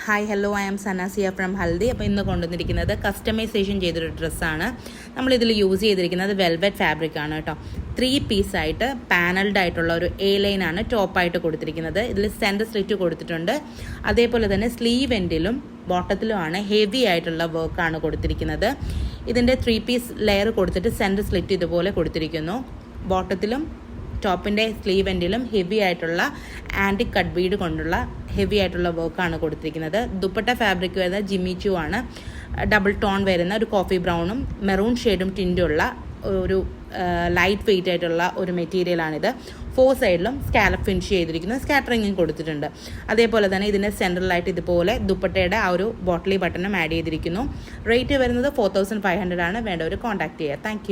Hi hello I'm Sanasiya from Haldi. അപ്പോൾ ഇന്ന് കൊണ്ടുവന്നിരിക്കുന്നത് കസ്റ്റമൈസേഷൻ ചെയ്തൊരു ഡ്രസ്സാണ്. നമ്മളിതിൽ യൂസ് ചെയ്തിരിക്കുന്നത് വെൽവെറ്റ് ഫാബ്രിക് ആണ് കേട്ടോ. 3 പീസായിട്ട് പാനൽഡ് ആയിട്ടുള്ള ഒരു എ ലൈനാണ് ടോപ്പായിട്ട് കൊടുത്തിരിക്കുന്നത്. ഇതിൽ സെൻറ്റർ സ്ലിറ്റ് കൊടുത്തിട്ടുണ്ട്. അതേപോലെ തന്നെ സ്ലീവ് എൻഡിലും ബോട്ടത്തിലുമാണ് ഹെവി ആയിട്ടുള്ള വർക്കാണ് കൊടുത്തിരിക്കുന്നത്. ഇതിൻ്റെ 3 പീസ് ലെയർ കൊടുത്തിട്ട് സെൻറ്റർ സ്ലിറ്റ് ഇതുപോലെ കൊടുത്തിരിക്കുന്നു. ബോട്ടത്തിലും ടോപ്പിൻ്റെ സ്ലീവ് എൻഡിലും ഹെവി ആയിട്ടുള്ള ആൻറ്റിക് കട്ട് ബീഡ് കൊണ്ടുള്ള ഹെവി ആയിട്ടുള്ള വർക്കാണ് കൊടുത്തിരിക്കുന്നത്. ദുപ്പട്ട ഫാബ്രിക് വരുന്ന ജിമ്മിച്ചു ആണ്. ഡബിൾ ടോൺ വരുന്ന ഒരു കോഫി ബ്രൗണും മെറൂൺ ഷെയ്ഡും ടിൻറ്റുള്ള ഒരു ലൈറ്റ് വെയിറ്റ് ആയിട്ടുള്ള ഒരു മെറ്റീരിയലാണിത്. 4 സൈഡിലും സ്കാലപ്പ് ഫിനിഷ് ചെയ്തിരിക്കുന്നു. സ്കാറ്ററിങ്ങും കൊടുത്തിട്ടുണ്ട്. അതേപോലെ തന്നെ ഇതിൻ്റെ സെൻട്രലായിട്ട് ഇതുപോലെ ദുപ്പട്ടയുടെ ആ ഒരു ബോട്ടിലി ബട്ടണും ആഡ് ചെയ്തിരിക്കുന്നു. റേറ്റ് വരുന്നത് 4500 ആണ്. വേണ്ടവർ കോൺടാക്ട് ചെയ്യുക. താങ്ക്